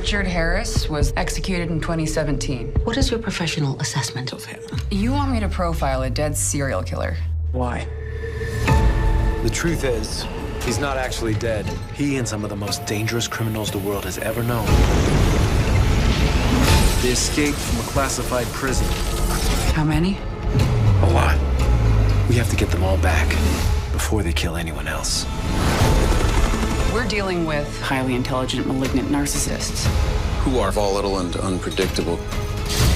Richard Harris was executed in 2017. What is your professional assessment of him? You want me to profile a dead serial killer. Why? The truth is, he's not actually dead. He and some of the most dangerous criminals the world has ever known. They escaped from a classified prison. How many? A lot. We have to get them all back before they kill anyone else. We're dealing with highly intelligent, malignant narcissists. Who are volatile and unpredictable.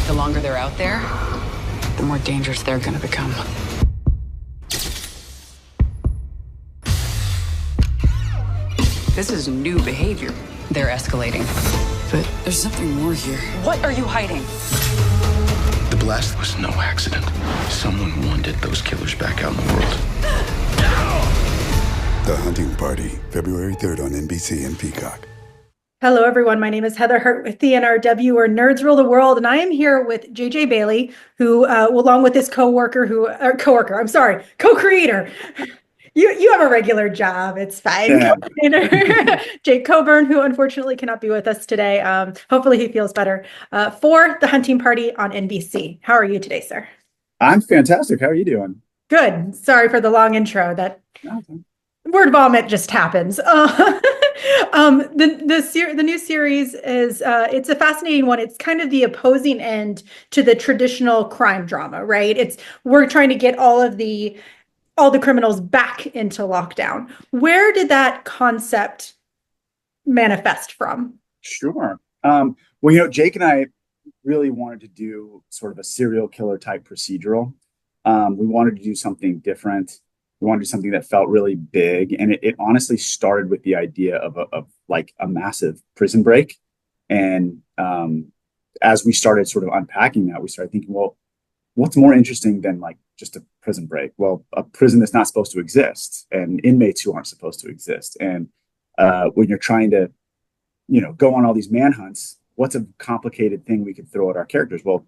The longer they're out there, the more dangerous they're gonna become. This is new behavior. They're escalating. But there's something more here. What are you hiding? The blast was no accident. Someone wanted those killers back out in the world. The Hunting Party, February 3rd on NBC and Peacock. Hello, everyone. My name is Heather Hurt with the NRW, where nerds rule the world, and I am here with JJ Bailey, who, along with his co-creator. You have a regular job. It's fine. Yeah. Jake Coburn, who unfortunately cannot be with us today. Hopefully he feels better. For the Hunting Party on NBC. How are you today, sir? I'm fantastic. How are you doing? Good. Sorry for the long intro. That word vomit just happens. The new series is it's a fascinating one. It's kind of the opposing end to the traditional crime drama, right? We're trying to get all the criminals back into lockdown. Where did that concept manifest from? Sure. Well, Jake and I really wanted to do sort of a serial killer type procedural. We wanted to do something different. We wanted to do something that felt really big. And it honestly started with the idea of a massive prison break. And as we started sort of unpacking that, we started thinking, well, what's more interesting than just a prison break? Well, a prison that's not supposed to exist and inmates who aren't supposed to exist. And when you're trying to, go on all these manhunts, what's a complicated thing we could throw at our characters? Well,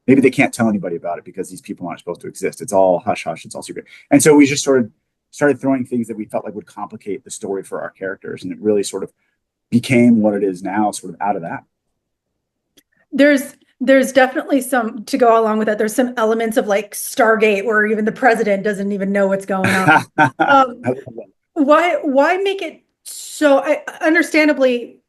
maybe they can't tell anybody about it because these people aren't supposed to exist. It's all hush hush. It's all secret. And so we just started throwing things that we felt like would complicate the story for our characters. And it really sort of became what it is now, sort of out of that. There's definitely some, to go along with that, there's some elements of Stargate where even the president doesn't even know what's going on. Why make it so, understandably,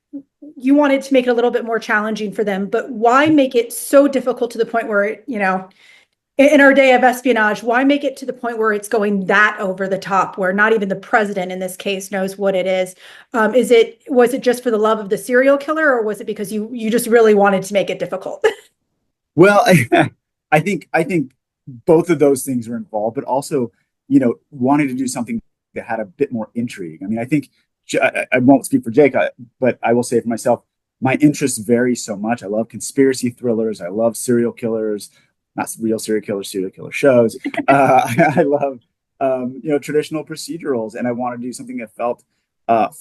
you wanted to make it a little bit more challenging for them, but why make it so difficult to the point where, in our day of espionage, why make it to the point where it's going that over the top, where not even the president in this case knows what it is? Was it just for the love of the serial killer, or was it because you just really wanted to make it difficult? Well, I think both of those things are involved, but also, wanting to do something that had a bit more intrigue. I mean, I think I won't speak for Jake, but I will say for myself, my interests vary so much. I love conspiracy thrillers. I love serial killers. Not real serial killer shows. I love, traditional procedurals, and I want to do something that felt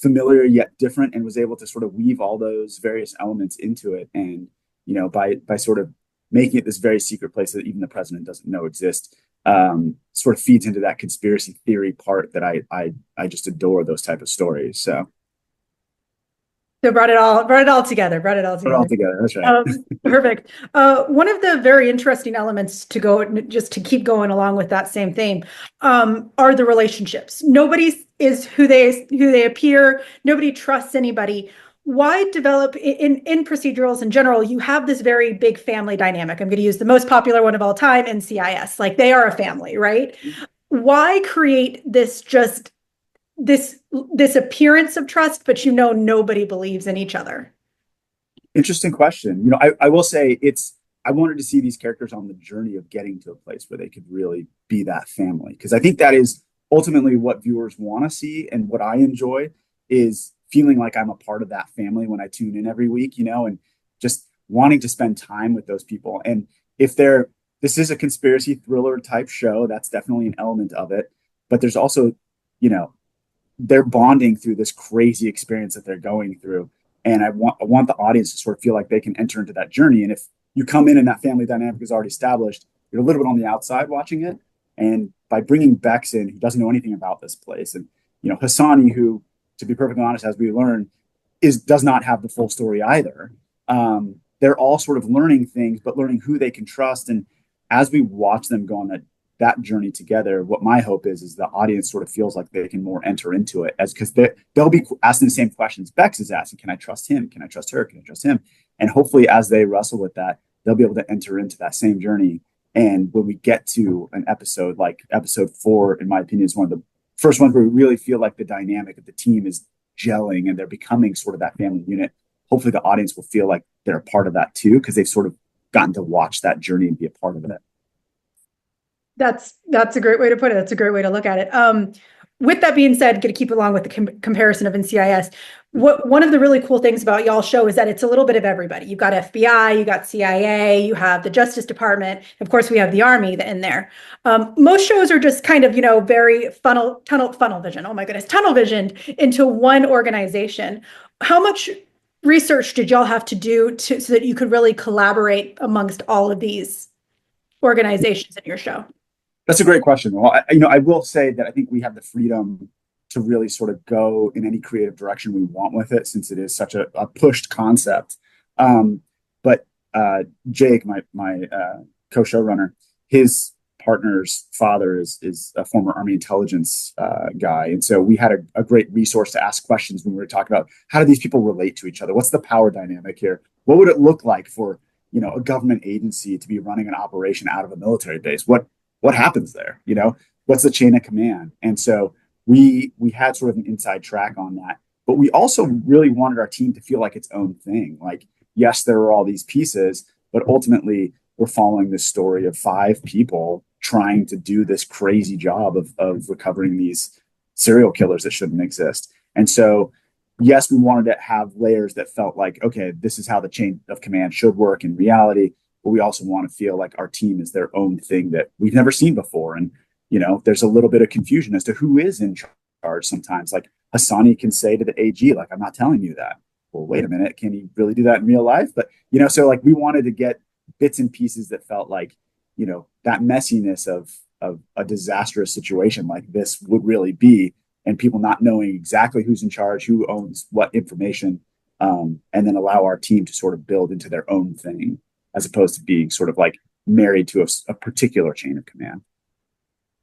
familiar yet different, and was able to sort of weave all those various elements into it. And by sort of making it this very secret place that even the president doesn't know exists, sort of feeds into that conspiracy theory part that I just adore those type of stories. So brought it all together. That's right. Perfect. One of the very interesting elements to keep going along with that same theme, are the relationships. Nobody is who they appear. Nobody trusts anybody. Why develop in procedurals in general? You have this very big family dynamic. I'm going to use the most popular one of all time, NCIS. They are a family, right? Why create this appearance of trust, but nobody believes in each other? Interesting question. I will say I wanted to see these characters on the journey of getting to a place where they could really be that family. Because I think that is ultimately what viewers want to see. And what I enjoy is feeling like I'm a part of that family when I tune in every week, and just wanting to spend time with those people. And if this is a conspiracy thriller type show, that's definitely an element of it. But there's also, they're bonding through this crazy experience that they're going through. And I want the audience to sort of feel like they can enter into that journey. And if you come in and that family dynamic is already established, you're a little bit on the outside watching it. And by bringing Bex in, who doesn't know anything about this place, and Hassani, who, to be perfectly honest, as we learn, does not have the full story either. They're all sort of learning things, but learning who they can trust. And as we watch them go on that journey together, what my hope is the audience sort of feels like they can more enter into it, because they'll be asking the same questions Bex is asking. Can I trust him? Can I trust her? Can I trust him? And hopefully as they wrestle with that, they'll be able to enter into that same journey. And when we get to an episode like episode 4, in my opinion, is one of the first ones where we really feel like the dynamic of the team is gelling and they're becoming sort of that family unit. Hopefully the audience will feel like they're a part of that too, because they've sort of gotten to watch that journey and be a part of it. That's a great way to put it. That's a great way to look at it. With that being said, going to keep along with the comparison of NCIS. One of the really cool things about y'all's show is that it's a little bit of everybody. You've got FBI, you got CIA, you have the Justice Department. Of course, we have the Army in there. Most shows are just kind of, very tunnel vision. Oh my goodness, tunnel visioned into one organization. How much research did y'all have to do so that you could really collaborate amongst all of these organizations in your show? That's a great question. Well, I will say that I think we have the freedom to really sort of go in any creative direction we want with it, since it is such a pushed concept. But Jake, my co-showrunner, his partner's father is a former Army intelligence guy. And so we had a great resource to ask questions when we were talking about how do these people relate to each other? What's the power dynamic here? What would it look like for, a government agency to be running an operation out of a military base? What happens there? What's the chain of command? And so we had sort of an inside track on that, but we also really wanted our team to feel like its own thing. Like, yes, there are all these pieces, but ultimately we're following this story of 5 people trying to do this crazy job of recovering these serial killers that shouldn't exist. And so, yes, we wanted to have layers that felt like, okay, this is how the chain of command should work in reality. But we also want to feel like our team is their own thing that we've never seen before. And, there's a little bit of confusion as to who is in charge sometimes. Like Hassani can say to the AG, like, I'm not telling you that. Well, wait a minute. Can he really do that in real life? But, so like we wanted to get bits and pieces that felt like, that messiness of a disastrous situation like this would really be, and people not knowing exactly who's in charge, who owns what information, and then allow our team to sort of build into their own thing, as opposed to being sort of like married to a particular chain of command.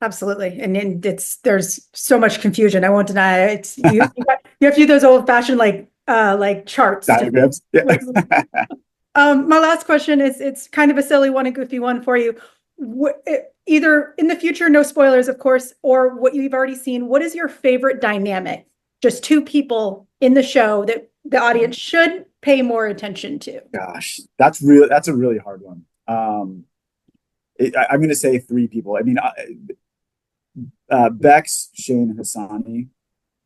Absolutely. And there's so much confusion. I won't deny it. You have to do those old fashioned like charts. Diagrams. Yeah. My last question is, it's kind of a silly one, a goofy one for you. Either in the future, no spoilers, of course, or what you've already seen, what is your favorite dynamic? Just 2 people in the show that the audience should pay more attention to. Gosh, that's a really hard one. I'm going to say 3 people. I mean, Bex, Shane, and Hassani.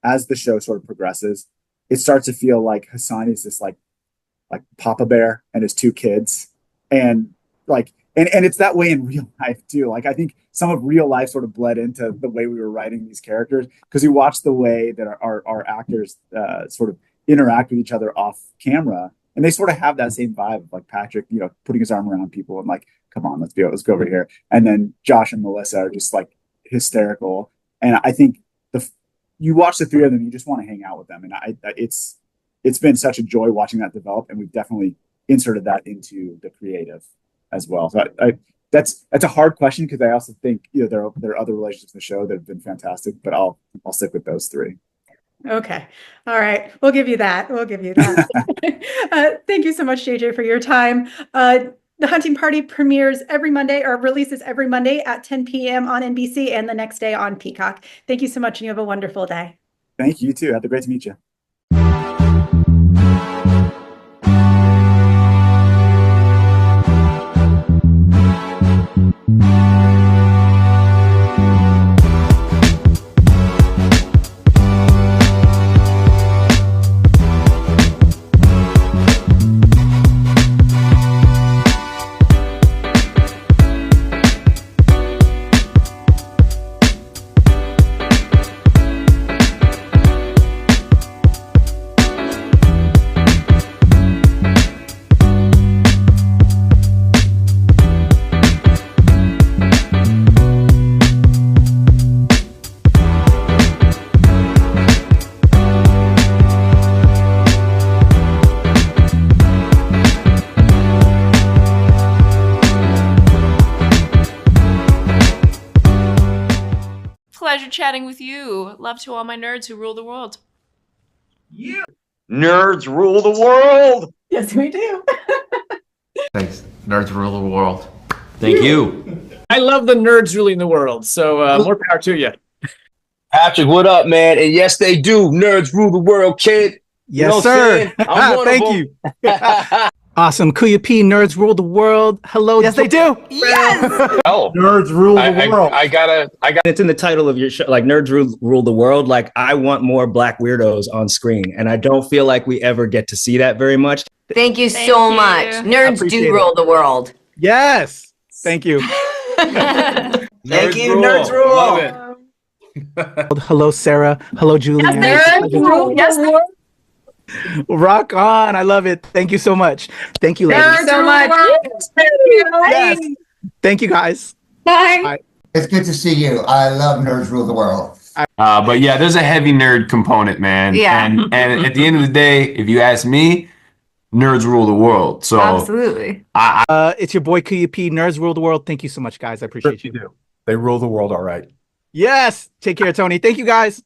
As the show sort of progresses, it starts to feel like Hassani is this like Papa Bear and his 2 kids, and it's that way in real life too. Like, I think some of real life sort of bled into the way we were writing these characters, because we watched the way that our actors sort of interact with each other off camera, and they sort of have that same vibe of like Patrick, putting his arm around people and like, come on, let's go over here. And then Josh and Melissa are just like hysterical. And I think you watch the 3 of them, you just want to hang out with them. And it's been such a joy watching that develop, and we've definitely inserted that into the creative as well. So that's a hard question, because I also think there are other relationships in the show that have been fantastic, but I'll stick with those 3. Okay. All right. We'll give you that. Thank you so much, JJ, for your time. The Hunting Party premieres every Monday, or releases every Monday at 10 p.m. on NBC, and the next day on Peacock. Thank you so much, and you have a wonderful day. Thank you, too. Had great to meet you. chatting with you. Love to all my nerds who rule the world. Nerds rule the world. Yes, we do. Thanks. Nerds rule the world. Thank you. I love the nerds ruling the world, so more power to you. Patrick, what up, man? And yes, they do. Nerds rule the world, kid. Yes, sir. Thank you. Awesome. Kuya P, nerds rule the world. Hello. Yes, they do. Yes. Oh, nerds rule the world. I got. It's in the title of your show, like nerds rule the world. Like I want more Black weirdos on screen, and I don't feel like we ever get to see that very much. Thank you so much. Nerds do rule the world. Yes. Thank you. Thank you, nerds rule. Love it. Hello, Sarah. Hello, Julie. Yes, Rock on. I love it. Thank you so much. Thank you, ladies. Thank you so much. Thank you. Yes. Thank you, guys. Bye. Bye. It's good to see you. I love Nerds Rule the World. But yeah, there's a heavy nerd component, man. Yeah. And at the end of the day, if you ask me, nerds rule the world. So absolutely. It's your boy Kuya P. Nerds rule the world. Thank you so much, guys. I appreciate you. They rule the world all right. Yes. Take care, Tony. Thank you, guys.